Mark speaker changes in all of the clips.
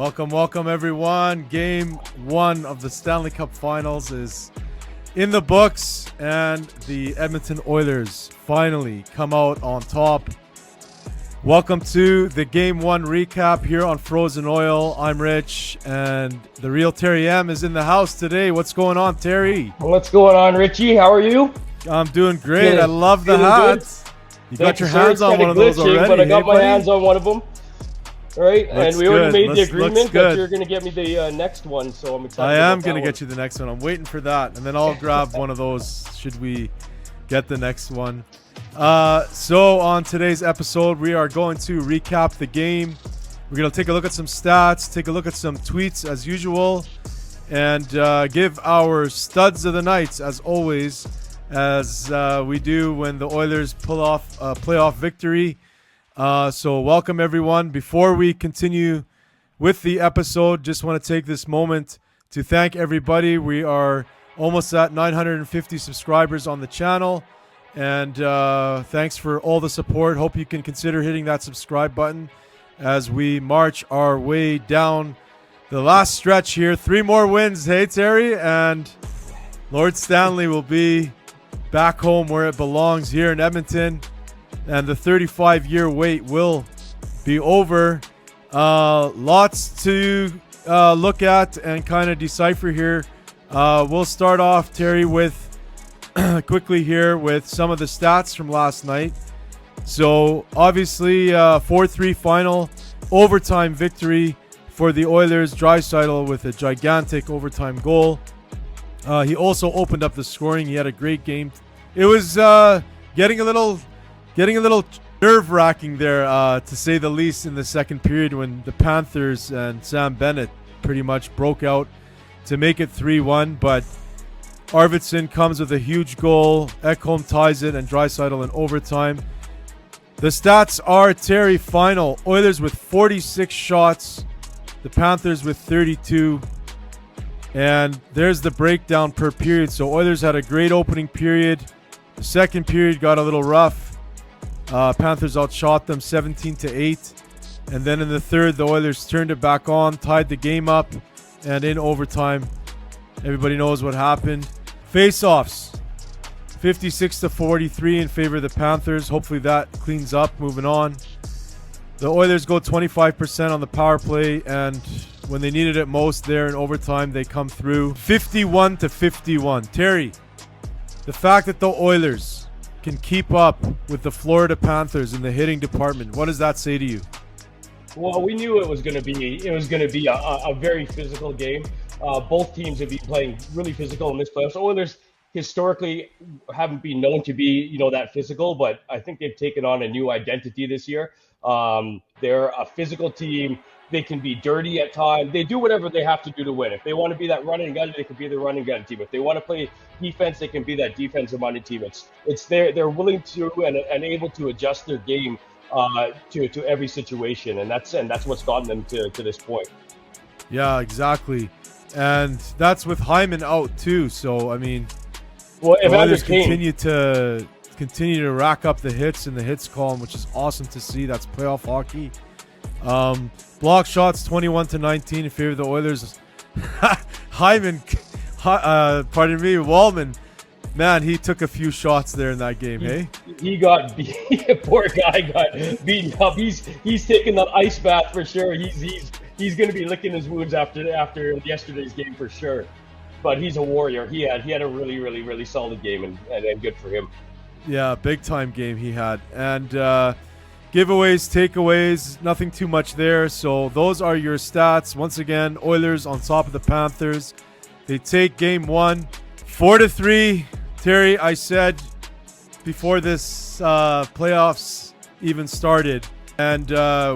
Speaker 1: Welcome everyone. Game 1 of the Stanley Cup Finals is in the books, and the Edmonton Oilers finally come out on top. Welcome to the Game 1 recap here on Frozen Oil. I'm Rich, and the real Terry M is in the house today. What's going on, Terry?
Speaker 2: What's going on, Richie? How are you?
Speaker 1: I'm doing great. I love the hats. You got your hands on one of those already.
Speaker 2: But I got my hands on one of them. All right, and we already made the agreement that you're going to get me the next one, so I'm excited.
Speaker 1: I am going to get you the next one. I'm waiting for that, and then I'll grab one of those should we get the next one. So on today's episode, we are going to recap the game. We're going to take a look at some stats, take a look at some tweets as usual, and give our studs of the nights as always, as we do when the Oilers pull off a playoff victory. So welcome everyone. Before we continue with the episode, just want to take this moment to thank everybody. We are almost at 950 subscribers on the channel, and thanks for all the support. Hope you can consider hitting that subscribe button as we march our way down the last stretch here. 3 more wins, hey Terry, and Lord Stanley will be back home where it belongs here in Edmonton. And the 35-year wait will be over. Lots to look at and kind of decipher here. We'll start off, Terry, with quickly here with some of the stats from last night. So obviously 4-3 final overtime victory for the Oilers. Draisaitl with a gigantic overtime goal. He also opened up the scoring. He had a great game. It was getting a little nerve-wracking there, to say the least, in the second period when the Panthers and Sam Bennett pretty much broke out to make it 3-1. But Arvidsson comes with a huge goal. Ekholm ties it, and Draisaitl in overtime. The stats are, Terry, final. Oilers with 46 shots. The Panthers with 32. And there's the breakdown per period. So Oilers had a great opening period. The second period got a little rough. Panthers outshot them 17-8, and then in the third, the Oilers turned it back on, tied the game up, and in overtime, everybody knows what happened. Face-offs, 56-43 in favor of the Panthers. Hopefully that cleans up. Moving on, the Oilers go 25% on the power play, and when they needed it most there in overtime, they come through 51-51. Terry, the fact that the Oilers can keep up with the Florida Panthers in the hitting department, what does that say to you?
Speaker 2: Well, we knew it was going to be a very physical game. Both teams have been playing really physical in this playoffs. Oilers historically haven't been known to be, that physical, but I think they've taken on a new identity this year. They're a physical team. They can be dirty at times. They do whatever they have to do to win. If they want to be that run and gun, they can be the run and gun team. If they want to play defense, they can be that defensive-minded team. They're willing to and able to adjust their game to every situation, and that's what's gotten them to this point.
Speaker 1: Yeah, exactly, and that's with Hyman out too. So I mean,
Speaker 2: well,
Speaker 1: the Oilers continue to rack up the hits in the hits column, which is awesome to see. That's playoff hockey. Block shots 21-19 in favor of the Oilers. Hyman, Wallman, man, he took a few shots there in that game, hey?
Speaker 2: He got beat. Poor guy got beaten up. He's taking that ice bath for sure. He's going to be licking his wounds after yesterday's game for sure. But he's a warrior. He had a really, really, really solid game, and good for him.
Speaker 1: Yeah, big time game he had. And giveaways, takeaways, nothing too much there. So those are your stats. Once again, Oilers on top of the Panthers. They take game 1, 4-3. Terry, I said before this playoffs even started, and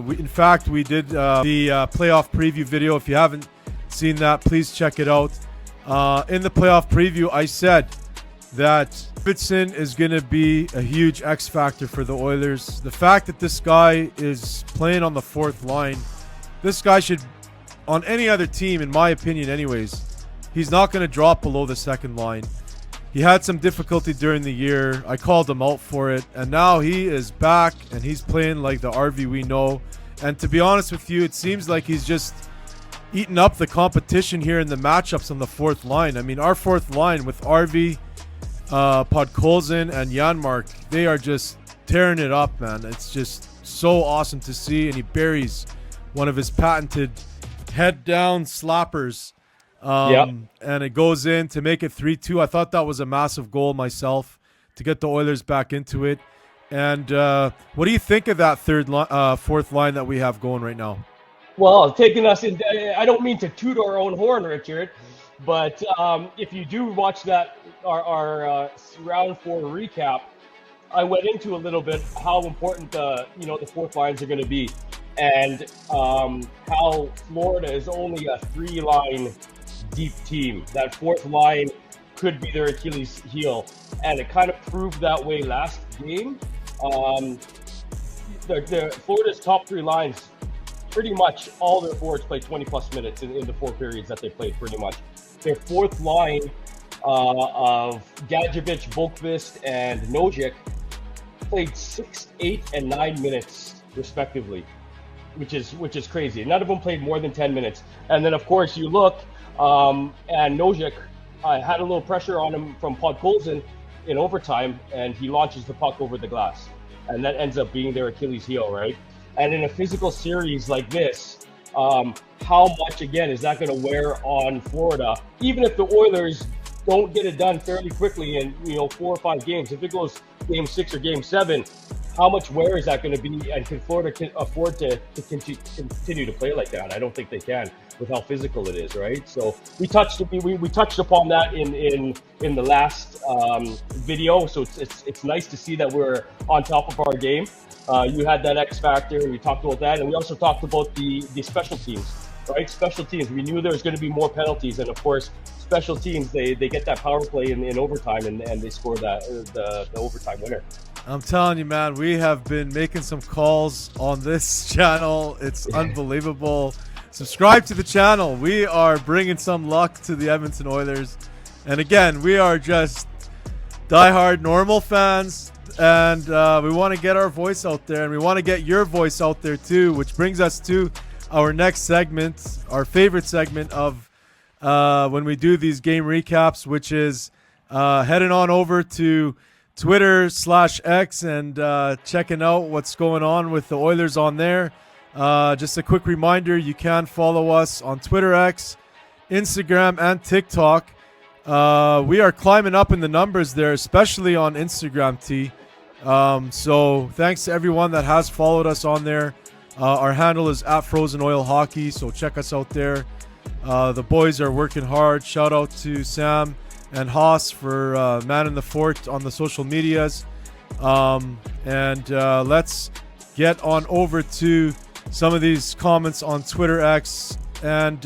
Speaker 1: we did the playoff preview video. If you haven't seen that, please check it out. In the playoff preview, I said that Arvidsson is going to be a huge X factor for the Oilers. The fact that this guy is playing on the fourth line, this guy should, on any other team, in my opinion anyways, he's not going to drop below the second line. He had some difficulty during the year. I called him out for it, and now he is back and he's playing like the RV we know. And to be honest with you, it seems like he's just eaten up the competition here in the matchups on the fourth line. I mean, our fourth line with RV, Podkolzin, and Janmark, they are just tearing it up, man. It's just so awesome to see, and he buries one of his patented head-down slappers. And it goes in to make it 3-2. I thought that was a massive goal myself to get the Oilers back into it. And what do you think of that fourth line that we have going right now?
Speaker 2: Well, taking us in, I don't mean to toot our own horn, Richard, but if you do watch that our round 4 recap, I went into a little bit how important the fourth lines are going to be, and how Florida is only a 3-line deep team. That fourth line could be their Achilles heel, and it kind of proved that way last game. Florida's top 3 lines, pretty much all their forwards played 20-plus minutes in the 4 periods that they played, pretty much. Their fourth line of Gadjevich, Bolkvist, and Nojic played 6, 8, and 9 minutes, respectively, which is crazy. None of them played more than 10 minutes. And then, of course, you look, and Nojic had a little pressure on him from Podkolzin in overtime, and he launches the puck over the glass. And that ends up being their Achilles heel, right? And in a physical series like this, how much, again, is that going to wear on Florida? Even if the Oilers don't get it done fairly quickly in 4 or 5 games, if it goes game 6 or game 7, how much wear is that going to be? And can Florida afford to continue to play like that? I don't think they can, with how physical it is, right? So we touched upon that in the last video. So it's nice to see that we're on top of our game. You had that X factor. We talked about that, and we also talked about the special teams, right? Special teams. We knew there was going to be more penalties, and of course, special teams they get that power play in overtime, and they score the overtime winner.
Speaker 1: I'm telling you, man, we have been making some calls on this channel. It's unbelievable. Subscribe to the channel. We are bringing some luck to the Edmonton Oilers, and again, we are just diehard normal fans. And we want to get our voice out there, and we want to get your voice out there too, which brings us to our next segment, our favorite segment of when we do these game recaps, which is heading on over to Twitter/X and checking out what's going on with the Oilers on there. Just a quick reminder, you can follow us on Twitter, X, Instagram, and TikTok. We are climbing up in the numbers there, especially on Instagram, T. So thanks to everyone that has followed us on there. Our handle is @FrozenOilHockey, so check us out there. The boys are working hard. Shout out to Sam and Haas for manning the fort on the social medias. And let's get on over to some of these comments on Twitter, X. And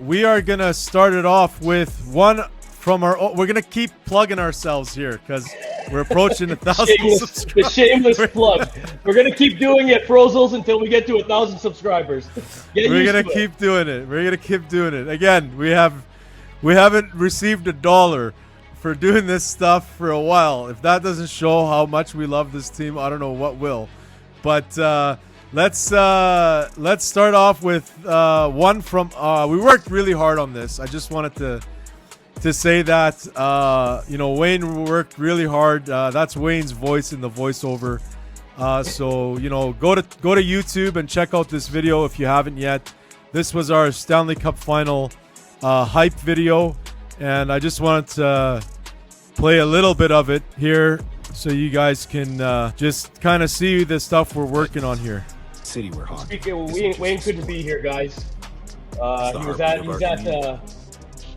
Speaker 1: we are going to start it off with one from our... We're going to keep plugging ourselves here because we're approaching 1,000 subscribers.
Speaker 2: The shameless plug. We're going to keep doing it, Frozels, until we get to 1,000 subscribers.
Speaker 1: We're going to keep doing it. We're going to keep doing it. Again, we haven't received $1 for doing this stuff for a while. If that doesn't show how much we love this team, I don't know what will. But let's start off with one from... we worked really hard on this. I just wanted to say that Wayne worked really hard. That's Wayne's voice in the voiceover. So go to YouTube and check out this video if you haven't yet. This was our Stanley Cup final hype video, and I just wanted to play a little bit of it here so you guys can just kind of see the stuff we're working on here.
Speaker 3: City we're hot.
Speaker 2: Wayne couldn't be here, guys. He's at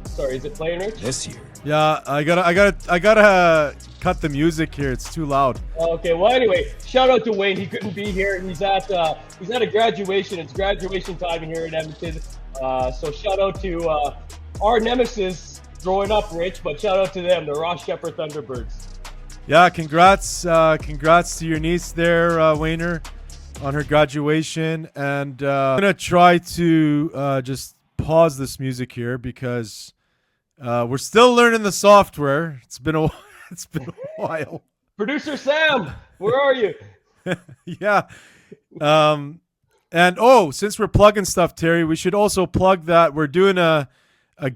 Speaker 2: sorry, is it playing, Rich?
Speaker 3: This year.
Speaker 1: Yeah, I gotta cut the music here. It's too loud.
Speaker 2: Okay, well, anyway, shout out to Wayne. He couldn't be here. He's at a graduation. It's graduation time here in Edmonton. So shout out to our nemesis growing up, Rich. But shout out to them, the Ross Shepherd Thunderbirds.
Speaker 1: Yeah, congrats to your niece there, Wayner, on her graduation. And I'm gonna try to just pause this music here because. We're still learning the software. It's been a while.
Speaker 2: Producer Sam, where are you?
Speaker 1: Yeah. And since we're plugging stuff, Terry, we should also plug that we're doing a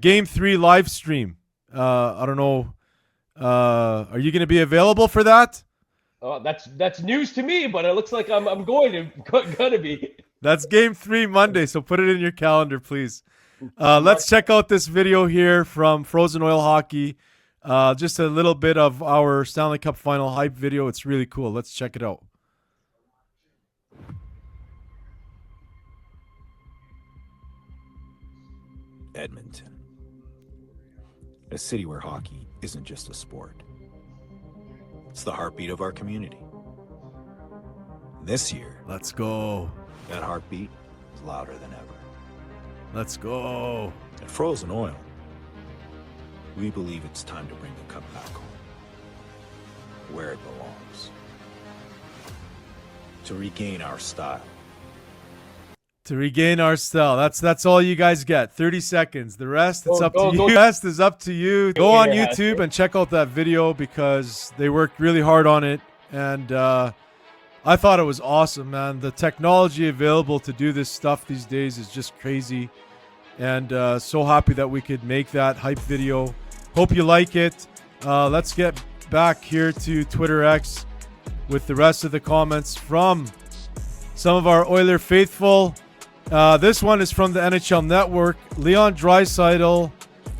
Speaker 1: Game 3 live stream. I don't know. Are you going to be available for that?
Speaker 2: That's news to me, but it looks like I'm going to be.
Speaker 1: That's Game 3 Monday, so put it in your calendar, please. Let's check out this video here from Frozen Oil Hockey. Just a little bit of our Stanley Cup final hype video. It's really cool. Let's check it out.
Speaker 3: Edmonton, a city where hockey isn't just a sport. It's the heartbeat of our community. This year,
Speaker 1: Let's go.
Speaker 3: that heartbeat is louder than ever.
Speaker 1: Let's go.
Speaker 3: At Frozen Oil, we believe it's time to bring the cup back home, where it belongs. To regain our style.
Speaker 1: To regain our style. That's all you guys get. 30 seconds. The rest, it's up to you. The rest is up to you. Go on YouTube and check out that video because they worked really hard on it. And I thought it was awesome, man. The technology available to do this stuff these days is just crazy. And so happy that we could make that hype video. Hope you like it. Let's get back here to Twitter X with the rest of the comments from some of our Oiler faithful. This one is from the NHL Network. Leon Draisaitl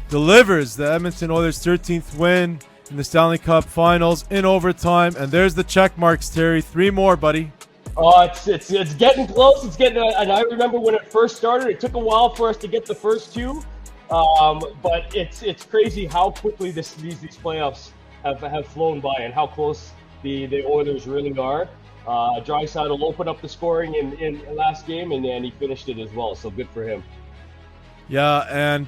Speaker 1: delivers the Edmonton Oilers' 13th win in the Stanley Cup Finals in overtime. And there's the check marks, Terry. 3 more, buddy.
Speaker 2: It's getting close. It's getting, and I remember when it first started, it took a while for us to get the first 2. But it's crazy how quickly these playoffs have flown by and how close the Oilers really are. Draisaitl opened up the scoring in last game, and then he finished it as well. So good for him.
Speaker 1: Yeah, and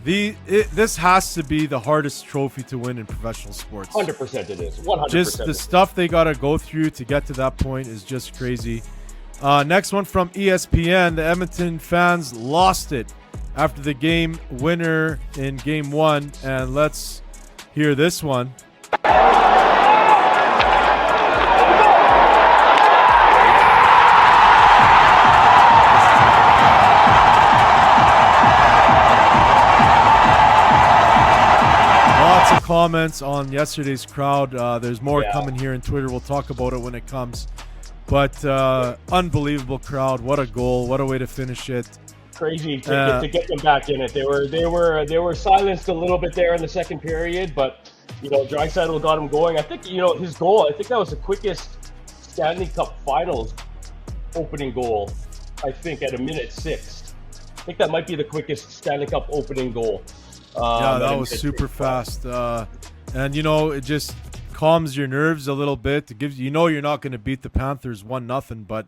Speaker 1: this has to be the hardest trophy to win in professional sports.
Speaker 2: 100% it is. 100%.
Speaker 1: Just the stuff they got to go through to get to that point is just crazy. Next one from ESPN. The Edmonton fans lost it after the game winner in Game 1. And let's hear this one. Comments on yesterday's crowd. There's more coming here in Twitter. We'll talk about it when it comes. But unbelievable crowd. What a goal. What a way to finish it.
Speaker 2: Crazy to get them back in it. They were silenced a little bit there in the second period, but Draisaitl got him going. I think his goal. I think that was the quickest Stanley Cup Finals opening goal. I think at 1:06. I think that might be the quickest Stanley Cup opening goal.
Speaker 1: That was super fast. And it just calms your nerves a little bit. It gives you're not going to beat the Panthers 1-0, but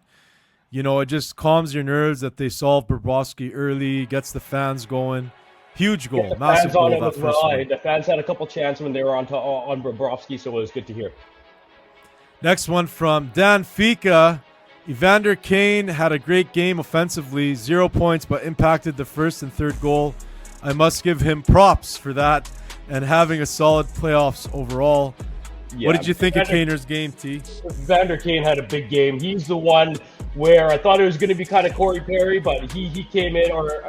Speaker 1: it just calms your nerves that they solved Bobrovsky early, gets the fans going. Huge goal, massive goal. That first one.
Speaker 2: The fans had a couple chances when they were on Bobrovsky, so it was good to hear.
Speaker 1: Next one from Dan Fika. Evander Kane had a great game offensively, 0 points, but impacted the first and third goal. I must give him props for that and having a solid playoffs overall. Yeah, what did you think of Kaner's game, T?
Speaker 2: Evander Kane had a big game. He's the one where I thought it was going to be kind of Corey Perry, but he came in, or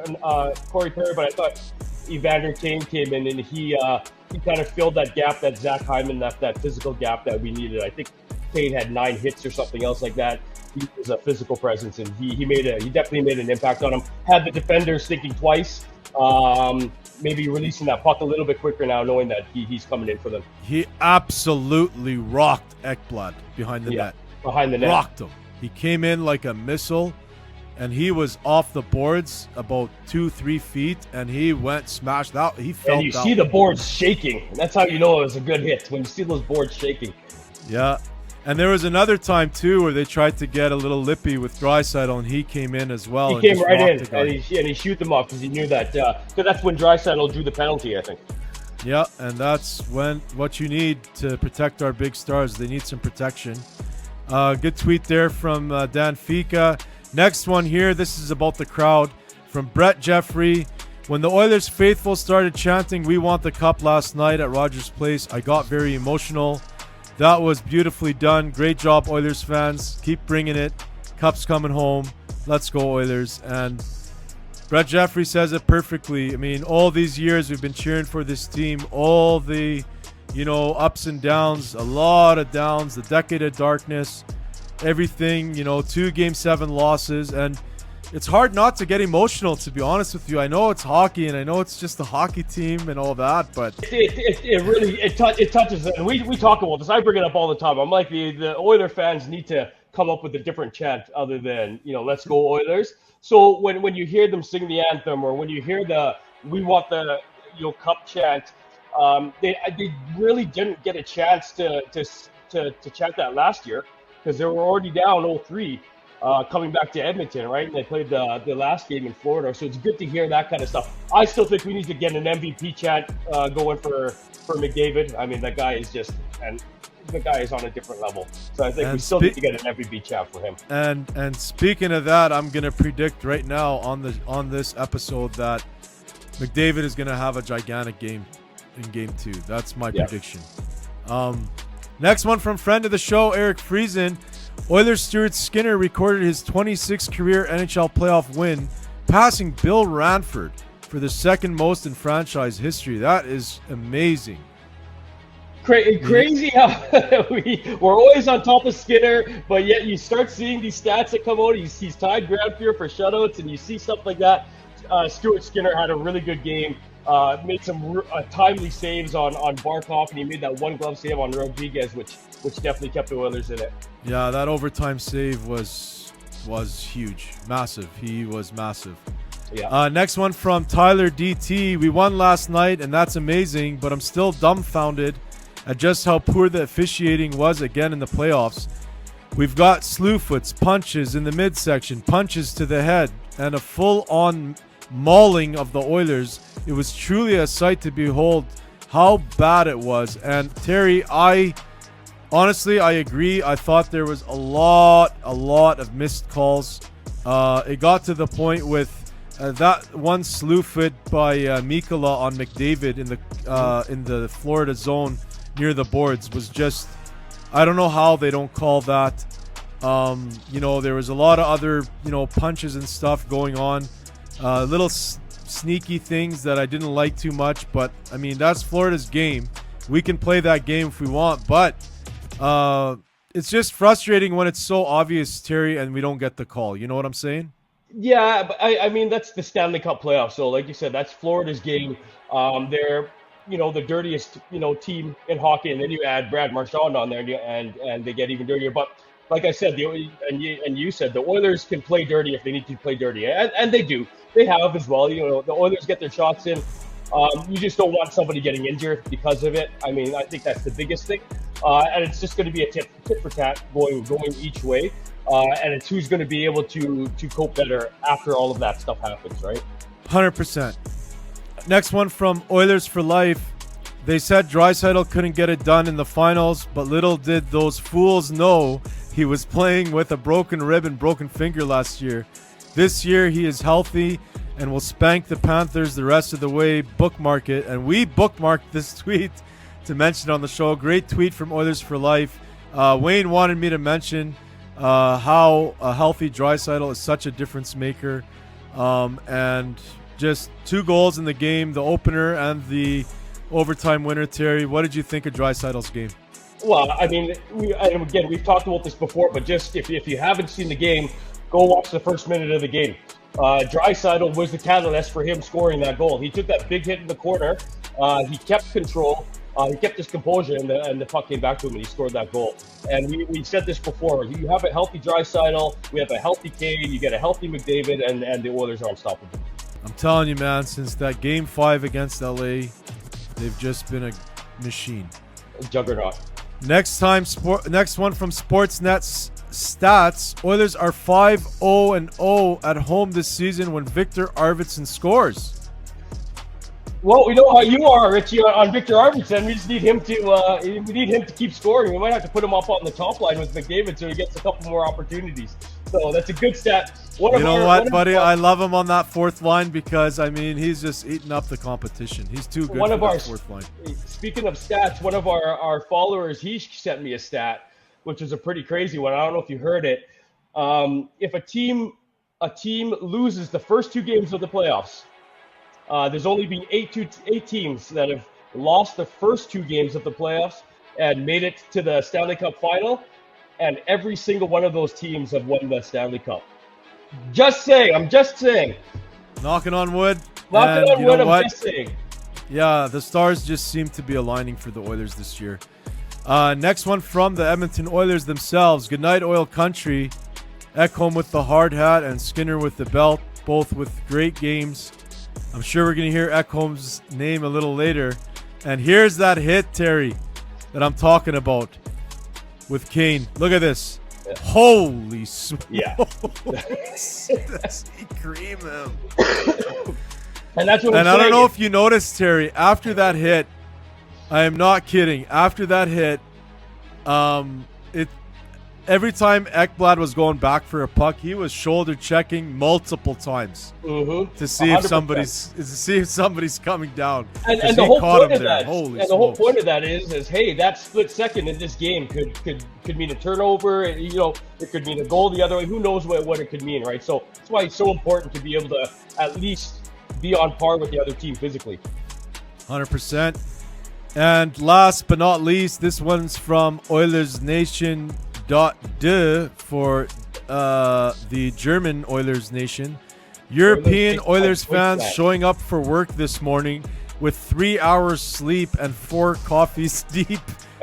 Speaker 2: Corey Perry, but I thought Evander Kane came in and he kind of filled that gap that Zach Hyman left, that physical gap that we needed. I think Kane had 9 hits or something else like that. He was a physical presence, and he definitely made an impact on him. Had the defenders thinking twice. Maybe releasing that puck a little bit quicker now, knowing that he's coming in for them.
Speaker 1: He absolutely rocked Ekblad behind the net.
Speaker 2: Behind the net.
Speaker 1: Rocked him. He came in like a missile, and he was off the boards about 2-3 feet, and he went smashed out. He felt.
Speaker 2: And you see the boards shaking. That's how you know it was a good hit, when you see those boards shaking.
Speaker 1: Yeah. And there was another time, too, where they tried to get a little lippy with Draisaitl, and he came in as well.
Speaker 2: He came right in, and he shoot them off because he knew that. Because that's when Draisaitl drew the penalty, I think.
Speaker 1: Yeah, and that's what you need to protect our big stars. They need some protection. Good tweet there from Dan Fika. Next one here, this is about the crowd. From Brett Jeffrey. When the Oilers faithful started chanting, "We want the cup" last night at Rogers Place, I got very emotional. That was beautifully done. Great job, Oilers fans. Keep bringing it. Cup's coming home. Let's go Oilers. And Brett Jeffrey says it perfectly. I mean, all these years we've been cheering for this team. All the, ups and downs, a lot of downs, the decade of darkness, everything, 2 Game 7 losses. And it's hard not to get emotional, to be honest with you. I know it's hockey, and I know it's just a hockey team and all that, but
Speaker 2: it touches it. And we talk about this. I bring it up all the time. I'm like, the Oiler fans need to come up with a different chant other than, let's go Oilers. So when you hear them sing the anthem, or when you hear the "We want the cup" chant, they really didn't get a chance to chant that last year, because they were already down 0-3 coming back to Edmonton, right? And they played the last game in Florida, so it's good to hear that kind of stuff. I still think we need to get an MVP chant going for McDavid. I mean, that guy is the guy is on a different level. So I think we still need to get an MVP chat for him.
Speaker 1: And speaking of that, I'm gonna predict right now on this episode that McDavid is gonna have a gigantic game in Game 2. That's my prediction. Next one from friend of the show, Eric Friesen. Oilers Stuart Skinner recorded his 26th career NHL playoff win, passing Bill Ranford for the second most in franchise history. That is amazing.
Speaker 2: Crazy how we're always on top of Skinner, but yet you start seeing these stats that come out. He's tied Granfier for shutouts, and you see stuff like that. Stuart Skinner had a really good game, made some timely saves on Barkov, and he made that one glove save on Rodriguez, which definitely kept the Oilers in it.
Speaker 1: Yeah, that overtime save was huge, massive. He was massive.
Speaker 2: Yeah.
Speaker 1: Next one from Tyler DT. We won last night, and that's amazing, but I'm still dumbfounded at just how poor the officiating was again in the playoffs. We've got slewfoots, punches in the midsection, punches to the head, and a full-on mauling of the Oilers. It was truly a sight to behold how bad it was. And Terry, honestly, I agree. I thought there was a lot of missed calls. It got to the point with that one slewfoot by Mikkola on McDavid in the Florida zone near the boards was just, I don't know how they don't call that. There was a lot of other, punches and stuff going on. Little sneaky things that I didn't like too much, but I mean, that's Florida's game. We can play that game if we want, but it's just frustrating when it's so obvious, Terry, and we don't get the call. You know what I'm saying?
Speaker 2: Yeah, but I mean, that's the Stanley Cup playoffs. So like you said, that's Florida's game. They're the dirtiest team in hockey, and then you add Brad Marchand on there, and they get even dirtier. But like I said, you said the Oilers can play dirty if they need to play dirty, and they do. They have as well. The Oilers get their shots in. You just don't want somebody getting injured because of it. I mean, I think that's the biggest thing, and it's just going to be a tit for tat going each way, and it's who's going to be able to cope better after all of that stuff happens, right?
Speaker 1: 100%. Next one from Oilers for Life. They said Draisaitl couldn't get it done in the finals, but little did those fools know he was playing with a broken rib and broken finger last year. This year he is healthy and will spank the Panthers the rest of the way. Bookmark it. And we bookmarked this tweet to mention on the show. Great tweet from Oilers for Life. Wayne wanted me to mention how a healthy Draisaitl is such a difference maker. And just 2 goals in the game, the opener and the overtime winner. Terry, what did you think of Draisaitl's game?
Speaker 2: Well, I mean, we've talked about this before, but just if you haven't seen the game, go watch the first minute of the game. Draisaitl was the catalyst for him scoring that goal. He took that big hit in the corner. He kept control. He kept his composure, and the puck came back to him, and he scored that goal. And we said this before. You have a healthy Draisaitl, we have a healthy Kane, you get a healthy McDavid, and the Oilers are unstoppable.
Speaker 1: I'm telling you, man, since that Game 5 against LA, they've just been a machine.
Speaker 2: A juggernaut.
Speaker 1: Next one from Sportsnet Stats. Oilers are 5-0-0 at home this season when Victor Arvidsson scores.
Speaker 2: Well, we know how you are, Richie, on Victor Arvidsson. We just need him to keep scoring. We might have to put him up on the top line with McDavid so he gets a couple more opportunities. So that's a good stat.
Speaker 1: You know what, buddy? I love him on that fourth line because, I mean, he's just eating up the competition. He's too good for that fourth line.
Speaker 2: Speaking of stats, one of our followers, he sent me a stat, which was a pretty crazy one. I don't know if you heard it. If a team loses the first 2 games of the playoffs, there's only been 8 teams that have lost the first 2 games of the playoffs and made it to the Stanley Cup final, and every single one of those teams have won the Stanley Cup. I'm just saying.
Speaker 1: Knocking on wood.
Speaker 2: Knocking on wood, I'm just saying.
Speaker 1: Yeah, the stars just seem to be aligning for the Oilers this year. Next one from the Edmonton Oilers themselves. Goodnight, Oil Country. Ekholm with the hard hat and Skinner with the belt, both with great games. I'm sure we're going to hear Ekholm's name a little later. And here's that hit, Terry, that I'm talking about with Kane. Look at this.
Speaker 2: Yeah.
Speaker 1: Holy smokes.
Speaker 2: Yeah.
Speaker 1: Does he cream him?
Speaker 2: And that's what
Speaker 1: And
Speaker 2: I'm
Speaker 1: I don't
Speaker 2: saying.
Speaker 1: know if you noticed, Terry, after that hit, I am not kidding. After that hit, every time Ekblad was going back for a puck, he was shoulder checking multiple times to see if
Speaker 2: 100%.
Speaker 1: somebody's coming down.
Speaker 2: And
Speaker 1: he
Speaker 2: the whole
Speaker 1: caught
Speaker 2: point
Speaker 1: him
Speaker 2: of
Speaker 1: there.
Speaker 2: that,
Speaker 1: Holy
Speaker 2: and the whole
Speaker 1: smokes.
Speaker 2: point of that is hey, that split second in this game could mean a turnover. You know, it could mean a goal the other way. Who knows what it could mean, right? So that's why it's so important to be able to at least be on par with the other team physically.
Speaker 1: 100%. And last but not least, this one's from oilersnation.de for the German Oilers Nation. European Oilers fans showing up for work this morning with 3 hours sleep and 4 coffees deep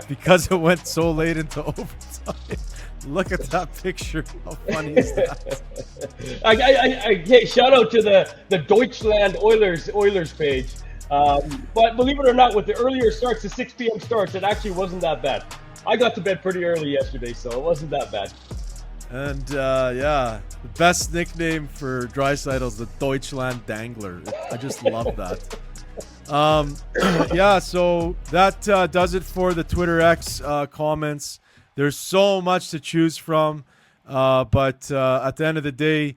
Speaker 1: because it went so late into overtime. Look at that picture. How funny is that?
Speaker 2: Hey, shout out to the Deutschland Oilers page. But believe it or not, with the earlier starts, the 6 p.m. starts, it actually wasn't that bad. I got to bed pretty early yesterday, so it wasn't that bad.
Speaker 1: And yeah, the best nickname for Draisaitl is the Deutschland Dangler. I just love that. Yeah, so that does it for the Twitter X comments. There's so much to choose from, but at the end of the day,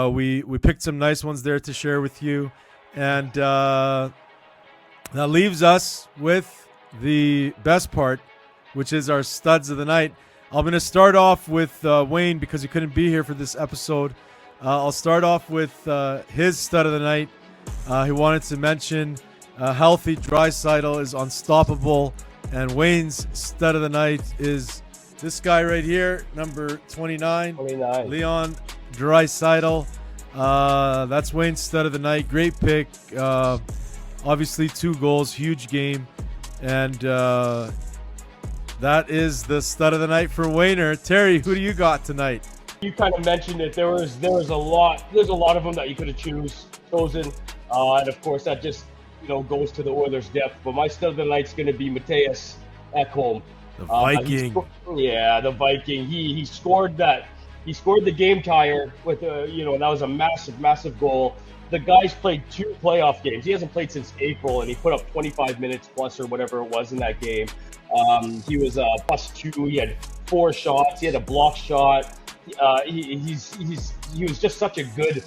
Speaker 1: we picked some nice ones there to share with you. And that leaves us with the best part, which is our studs of the night. I'm going to start off with Wayne because he couldn't be here for this episode. I'll start off with his stud of the night. He wanted to mention healthy Draisaitl is unstoppable. And Wayne's stud of the night is this guy right here, number 29. Leon Draisaitl. That's Wayne's stud of the night. Great pick. Obviously 2 goals, huge game. And that is the stud of the night for Wayner. Terry, who do you got tonight?
Speaker 2: You kind of mentioned it. There was a lot of them that you could have chosen. And of course that just goes to the Oilers' depth. But my stud of the night's going to be Mattias Ekholm.
Speaker 1: The Viking.
Speaker 2: The Viking. He scored that. He scored the game tire with that was a massive goal. The guy's played 2 playoff games. He hasn't played since April, and he put up 25 minutes plus or whatever it was in that game. He was +2. He had 4 shots. He had a block shot. He was just such a good,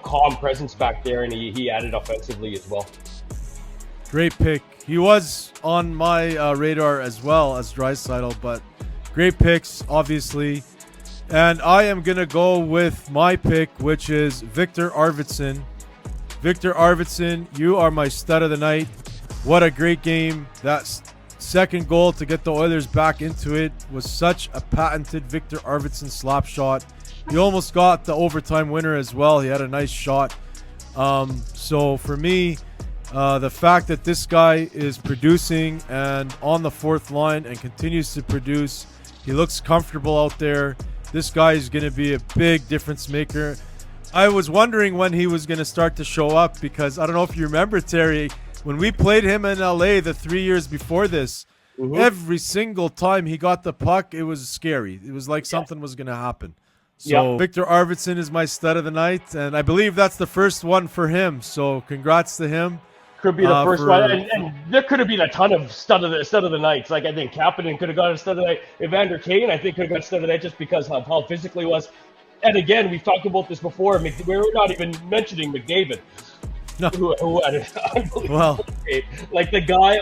Speaker 2: calm presence back there, and he added offensively as well.
Speaker 1: Great pick. He was on my radar as well as Draisaitl, but great picks, obviously. And I am going to go with my pick, which is Victor Arvidsson. Victor Arvidsson, you are my stud of the night. What a great game. That second goal to get the Oilers back into it was such a patented Victor Arvidsson slap shot. He almost got the overtime winner as well. He had a nice shot. So for me, the fact that this guy is producing and on the 4th line and continues to produce, he looks comfortable out there. This guy is going to be a big difference maker. I was wondering when he was going to start to show up because I don't know if you remember, Terry, when we played him in LA the 3 years before this, every single time he got the puck, it was scary. It was like something was going to happen. So Victor Arvidsson is my stud of the night, and I believe that's the first one for him. So congrats to him.
Speaker 2: Could be the first one, and there could have been a ton of stud of the nights. Like I think Kapanen could have got a stud of the night. Evander Kane, I think, could have got a stud of the night just because of how physically he was. And again, we've talked about this before. We're not even mentioning McDavid. who had an unbelievable
Speaker 1: Well,
Speaker 2: game. Like the guy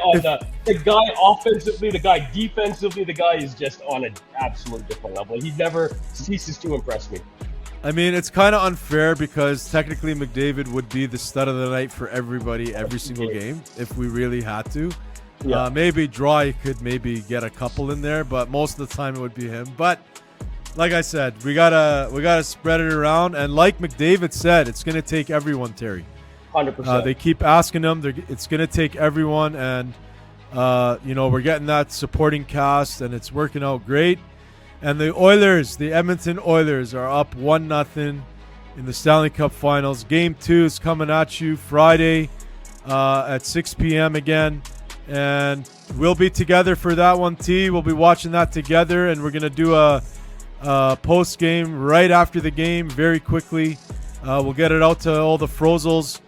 Speaker 2: offensively, the guy defensively, the guy is just on an absolute different level. He never ceases to impress me.
Speaker 1: I mean, it's kind of unfair because technically McDavid would be the stud of the night for everybody every single game if we really had to.
Speaker 2: Yeah.
Speaker 1: Maybe Drai could maybe get a couple in there, but most of the time it would be him. But like I said, we gotta spread it around, and like McDavid said, it's gonna take everyone, Terry.
Speaker 2: 100%.
Speaker 1: They keep asking him. It's gonna take everyone, and we're getting that supporting cast, and it's working out great. And the Oilers, the Edmonton Oilers, are up 1-0 in the Stanley Cup Finals. Game 2 is coming at you Friday at 6 p.m. again. And we'll be together for that one, T. We'll be watching that together, and we're going to do a post-game right after the game very quickly. We'll get it out to all the Frozels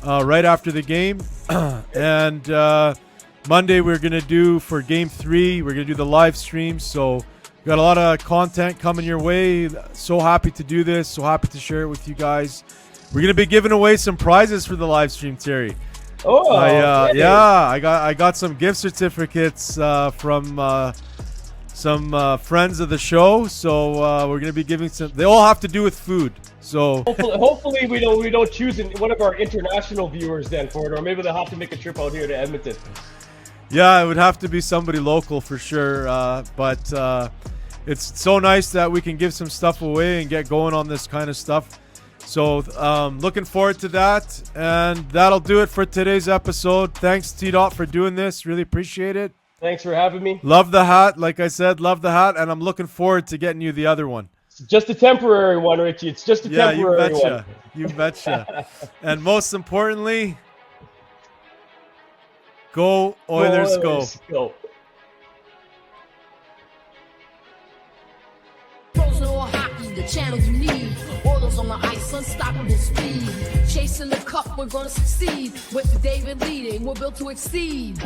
Speaker 1: right after the game. And Monday we're going to do for Game 3, we're going to do the live stream. So got a lot of content coming your way. So happy to do this. So happy to share it with you guys. We're going to be giving away some prizes for the live stream, Terry.
Speaker 2: Oh,
Speaker 1: I got some gift certificates from some friends of the show. So we're going to be giving some. They all have to do with food. So
Speaker 2: hopefully we don't choose one of our international viewers then for it, or maybe they'll have to make a trip out here to Edmonton.
Speaker 1: Yeah, it would have to be somebody local for sure. But it's so nice that we can give some stuff away and get going on this kind of stuff. So looking forward to that. And that'll do it for today's episode. Thanks, T-Dot, for doing this. Really appreciate it.
Speaker 2: Thanks for having me.
Speaker 1: Love the hat. Like I said, love the hat. And I'm looking forward to getting you the other one.
Speaker 2: It's just a temporary one, Richie. It's just a temporary one.
Speaker 1: You betcha. And most importantly, go Oilers, go.
Speaker 4: The channels you need, Oilers on the ice, unstoppable speed. Chasing the cup, we're gonna succeed. With David leading, we're built to exceed.